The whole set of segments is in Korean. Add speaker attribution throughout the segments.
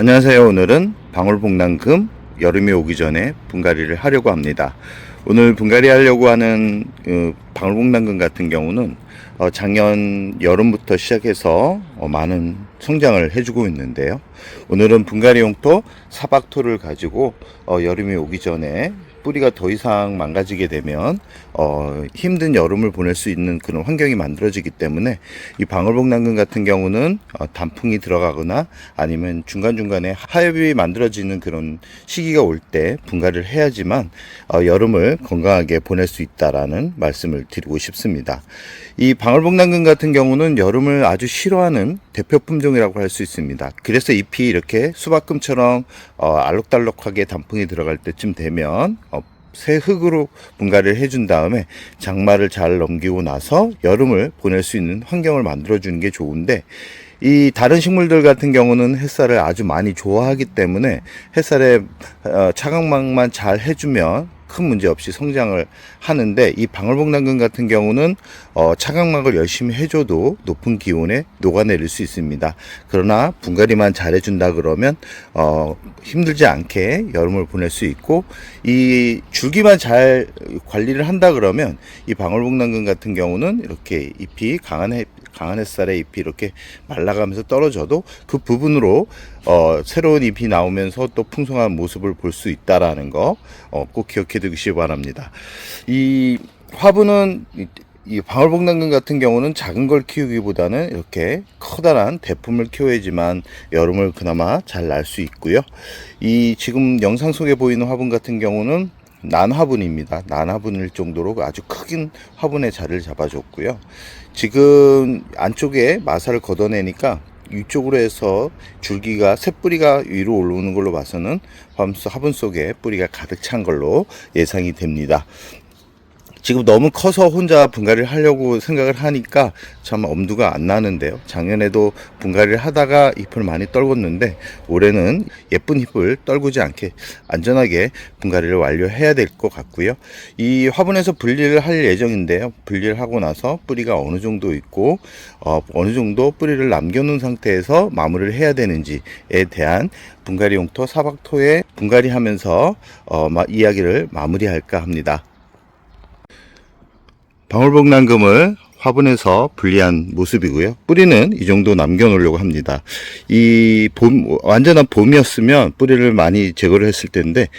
Speaker 1: 안녕하세요. 오늘은 방울복랑금 여름이 오기 전에 분갈이를 하려고 합니다. 오늘 분갈이 하려고 하는 방울복랑금 같은 경우는 작년 여름부터 시작해서 많은 성장을 해주고 있는데요. 오늘은 분갈이 용토 사박토를 가지고 여름이 오기 전에 뿌리가 더 이상 망가지게 되면 힘든 여름을 보낼 수 있는 그런 환경이 만들어지기 때문에 이 방울복랑금 같은 경우는 단풍이 들어가거나 아니면 중간중간에 하엽이 만들어지는 그런 시기가 올 때 분갈이를 해야지만 여름을 건강하게 보낼 수 있다라는 말씀을 드리고 싶습니다. 이 방울복랑금 같은 경우는 여름을 아주 싫어하는 대표 품종이라고 할 수 있습니다. 그래서 잎이 이렇게 수박금처럼 알록달록하게 단풍이 들어갈 때쯤 되면 새 흙으로 분갈이를 해준 다음에 장마를 잘 넘기고 나서 여름을 보낼 수 있는 환경을 만들어 주는 게 좋은데, 이 다른 식물들 같은 경우는 햇살을 아주 많이 좋아하기 때문에 햇살에 차광막만 잘 해주면 큰 문제 없이 성장을 하는데, 이 방울복랑금 같은 경우는 차광막을 열심히 해줘도 높은 기온에 녹아내릴 수 있습니다. 그러나 분갈이만 잘 해준다 그러면 힘들지 않게 여름을 보낼 수 있고, 이 줄기만 잘 관리를 한다 그러면 이 방울복랑금 같은 경우는 이렇게 잎이 강한 햇살에 잎이 이렇게 말라가면서 떨어져도 그 부분으로 새로운 잎이 나오면서 또 풍성한 모습을 볼 수 있다라는 거 꼭 기억해 두시기 바랍니다. 이 화분은 이 방울복랑금 같은 경우는 작은 걸 키우기보다는 이렇게 커다란 대품을 키워야지만 여름을 그나마 잘 날 수 있고요. 이 지금 영상 속에 보이는 화분 같은 경우는 난화분입니다. 난화분일 정도로 아주 큰 화분에 자리를 잡아줬고요. 지금 안쪽에 마사를 걷어내니까 이쪽으로 해서 줄기가 새뿌리가 위로 올라오는 걸로 봐서는 화분 속에 뿌리가 가득 찬 걸로 예상이 됩니다. 지금 너무 커서 혼자 분갈이를 하려고 생각을 하니까 참 엄두가 안 나는데요. 작년에도 분갈이를 하다가 잎을 많이 떨궜는데 올해는 예쁜 잎을 떨구지 않게 안전하게 분갈이를 완료해야 될 것 같고요. 이 화분에서 분리를 할 예정인데요. 분리를 하고 나서 뿌리가 어느 정도 있고 어느 정도 뿌리를 남겨놓은 상태에서 마무리를 해야 되는지에 대한 분갈이 용토 사박토에 분갈이 하면서 이야기를 마무리할까 합니다. 방울복랑금을 화분에서 분리한 모습이고요. 뿌리는 이 정도 남겨 놓으려고 합니다. 완전한 봄이었으면 뿌리를 많이 제거를 했을 텐데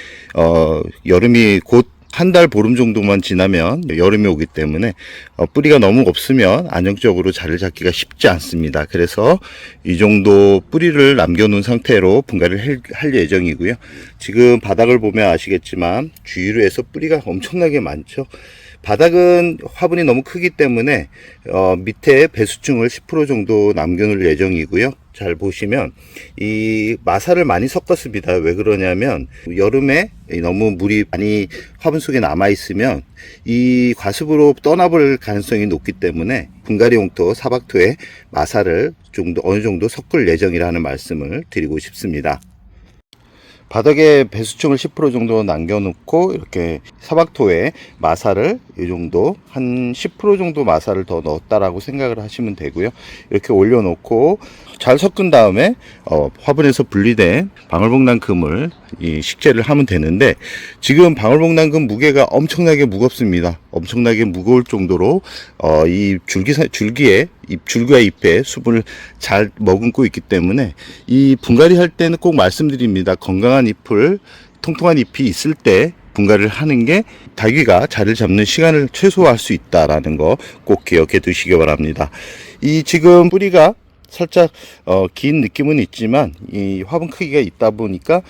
Speaker 1: 여름이 곧 한 달 보름 정도만 지나면 여름이 오기 때문에 뿌리가 너무 없으면 안정적으로 자리를 잡기가 쉽지 않습니다. 그래서 이 정도 뿌리를 남겨놓은 상태로 분갈이를 할 예정이고요. 지금 바닥을 보면 아시겠지만 주위로 해서 뿌리가 엄청나게 많죠. 바닥은 화분이 너무 크기 때문에 밑에 배수층을 10% 정도 남겨놓을 예정이고요. 잘 보시면 이 마사를 많이 섞었습니다. 왜 그러냐면 여름에 너무 물이 많이 화분 속에 남아 있으면 이 과습으로 떠나볼 가능성이 높기 때문에 분갈이 용토 사박토에 마사를 어느 정도 섞을 예정이라는 말씀을 드리고 싶습니다. 바닥에 배수층을 10% 정도 남겨놓고 이렇게 사박토에 마사를 이 정도 한 10% 정도 마사를 더 넣었다라고 생각을 하시면 되고요. 이렇게 올려놓고 잘 섞은 다음에 화분에서 분리된 방울복랑금을 식재를 하면 되는데, 지금 방울복랑금 무게가 엄청나게 무겁습니다. 엄청나게 무거울 정도로 이 줄기와 잎에 수분을 잘 머금고 있기 때문에 이 분갈이 할 때는 꼭 말씀드립니다. 건강한 잎을, 통통한 잎이 있을 때 분갈이를 하는 게 닭위가 자리를 잡는 시간을 최소화할 수 있다라는 거 꼭 기억해 두시기 바랍니다. 이 지금 뿌리가 살짝 긴 느낌은 있지만 이 화분 크기가 있다 보니까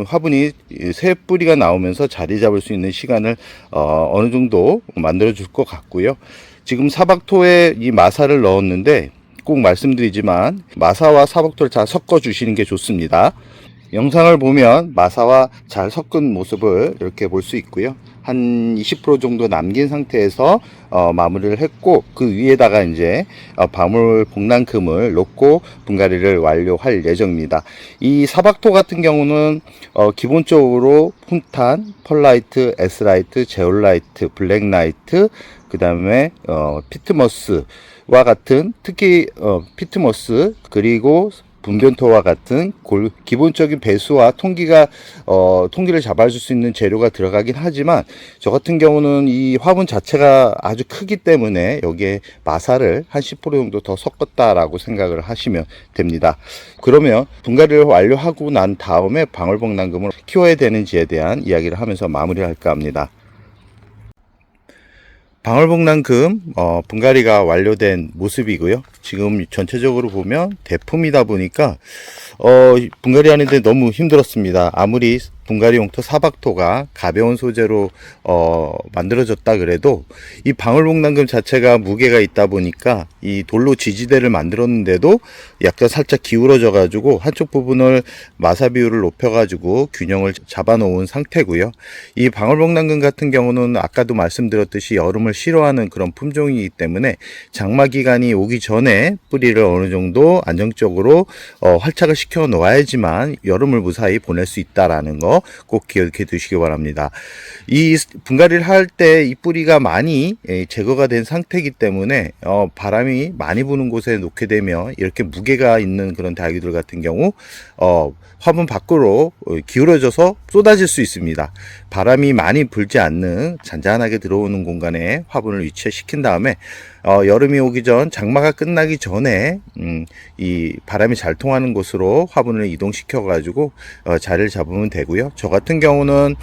Speaker 1: 화분이 새 뿌리가 나오면서 자리 잡을 수 있는 시간을 어느 정도 만들어 줄 것 같고요. 지금 사박토에 이 마사를 넣었는데 꼭 말씀드리지만 마사와 사박토를 잘 섞어 주시는 게 좋습니다. 영상을 보면 마사와 잘 섞은 모습을 이렇게 볼 수 있고요. 한 20% 정도 남긴 상태에서 마무리를 했고, 그 위에다가 이제 방울복랑금을 놓고 분갈이를 완료할 예정입니다. 이 사박토 같은 경우는 기본적으로 폰탄, 펄라이트, 에스라이트, 제올라이트, 블랙라이트, 그 다음에 피트머스와 같은, 특히 피트머스, 그리고 분변토와 같은 기본적인 배수와 통기를 잡아줄 수 있는 재료가 들어가긴 하지만, 저 같은 경우는 이 화분 자체가 아주 크기 때문에 여기에 마사를 한 10% 정도 더 섞었다라고 생각을 하시면 됩니다. 그러면 분갈이를 완료하고 난 다음에 방울복랑금을 키워야 되는지에 대한 이야기를 하면서 마무리할까 합니다. 방울복랑금 분갈이가 완료된 모습이고요. 지금 전체적으로 보면 대품이다 보니까 분갈이 하는데 너무 힘들었습니다. 아무리 분갈이 용토 사박토가 가벼운 소재로 만들어졌다 그래도 이 방울복랑금 자체가 무게가 있다 보니까 이 돌로 지지대를 만들었는데도 약간 살짝 기울어져 가지고 한쪽 부분을 마사 비율을 높여 가지고 균형을 잡아 놓은 상태고요. 이 방울복랑금 같은 경우는 아까도 말씀드렸듯이 여름을 싫어하는 그런 품종이기 때문에 장마 기간이 오기 전에 뿌리를 어느 정도 안정적으로 활착을 시켜 놓아야지만 여름을 무사히 보낼 수 있다라는 거 꼭 기억해 두시기 바랍니다. 이 분갈이를 할 때 이 뿌리가 많이 제거가 된 상태이기 때문에 바람이 많이 부는 곳에 놓게 되면 이렇게 무게가 있는 그런 다육이들 같은 경우 화분 밖으로 기울어져서 쏟아질 수 있습니다. 바람이 많이 불지 않는 잔잔하게 들어오는 공간에 화분을 위치시킨 다음에 여름이 오기 전, 장마가 끝나기 전에 이 바람이 잘 통하는 곳으로 화분을 이동시켜 가지고 자리를 잡으면 되고요. 저 같은 경우는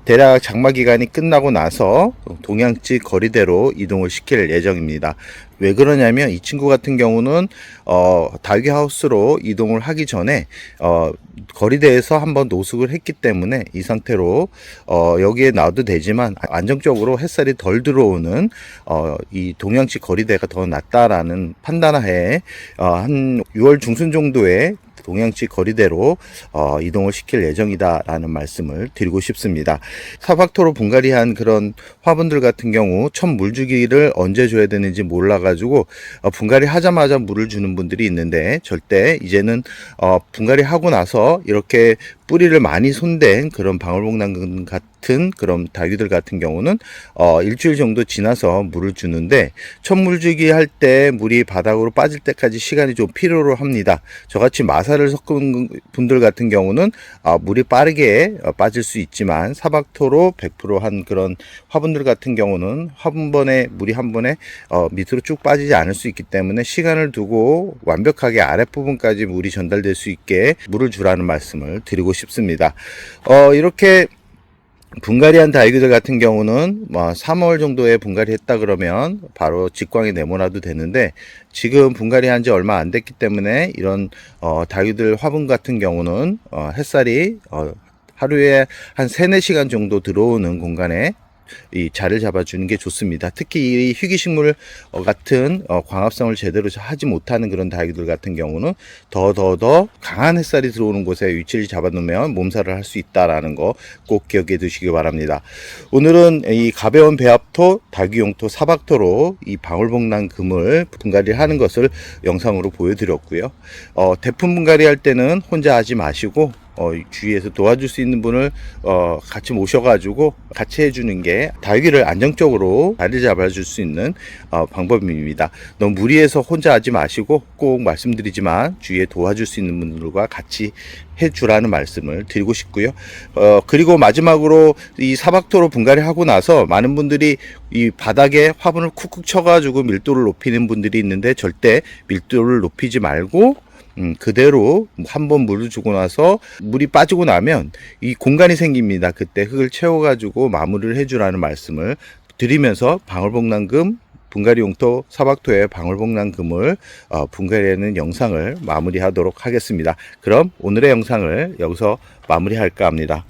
Speaker 1: 대략 장마 기간이 끝나고 나서 동양지 거리대로 이동을 시킬 예정입니다. 왜 그러냐면 이 친구 같은 경우는 다육이 하우스로 이동을 하기 전에 거리대에서 한번 노숙을 했기 때문에 이 상태로 여기에 놔도 되지만 안정적으로 햇살이 덜 들어오는 이 동양지 거리대가 더 낫다라는 판단하에 한 6월 중순 정도에 동양지 거리대로 이동을 시킬 예정이다라는 말씀을 드리고 싶습니다. 사박토로 분갈이한 그런 화분들 같은 경우 첫 물주기를 언제 줘야 되는지 몰라가지고 분갈이 하자마자 물을 주는 분들이 있는데, 절대 이제는 분갈이 하고 나서 이렇게 뿌리를 많이 손댄 그런 방울복랑금 같은 그런 다육이들 같은 경우는 일주일 정도 지나서 물을 주는데, 첫 물주기 할 때 물이 바닥으로 빠질 때까지 시간이 좀 필요로 합니다. 저같이 마사를 섞은 분들 같은 경우는 물이 빠르게 빠질 수 있지만, 사박토로 100%한 그런 화분들 같은 경우는 물이 한 번에 밑으로 쭉 빠지지 않을 수 있기 때문에 시간을 두고 완벽하게 아랫부분까지 물이 전달될 수 있게 물을 주라는 말씀을 드리고 싶습니다. 이렇게 분갈이한 다육이들 같은 경우는 3월 정도에 분갈이 했다 그러면 바로 직광에 내모놔도 되는데, 지금 분갈이 한 지 얼마 안 됐기 때문에 이런 다육이들 화분 같은 경우는 햇살이 하루에 한 3-4시간 정도 들어오는 공간에 이 자리를 잡아주는 게 좋습니다. 특히 이 희귀식물 같은 광합성을 제대로 하지 못하는 그런 다육이들 같은 경우는 더 강한 햇살이 들어오는 곳에 위치를 잡아놓으면 몸살을 할 수 있다라는 거 꼭 기억해 두시기 바랍니다. 오늘은 이 가벼운 배합토, 다육이용토, 사박토로 이 방울복랑금을 분갈이를 하는 것을 영상으로 보여드렸고요. 대품 분갈이 할 때는 혼자 하지 마시고 주위에서 도와줄 수 있는 분을 같이 모셔가지고 같이 해주는 게 다육이를 안정적으로 자리 잡아줄 수 있는 방법입니다. 너무 무리해서 혼자 하지 마시고, 꼭 말씀드리지만 주위에 도와줄 수 있는 분들과 같이 해주라는 말씀을 드리고 싶고요. 그리고 마지막으로 이 사박토로 분갈이 하고 나서 많은 분들이 이 바닥에 화분을 쿡쿡 쳐가지고 밀도를 높이는 분들이 있는데, 절대 밀도를 높이지 말고 그대로 한번 물을 주고 나서 물이 빠지고 나면 이 공간이 생깁니다. 그때 흙을 채워가지고 마무리를 해주라는 말씀을 드리면서 방울복랑금 분갈이 용토 사박토의 방울복랑금을 분갈이하는 영상을 마무리하도록 하겠습니다. 그럼 오늘의 영상을 여기서 마무리할까 합니다.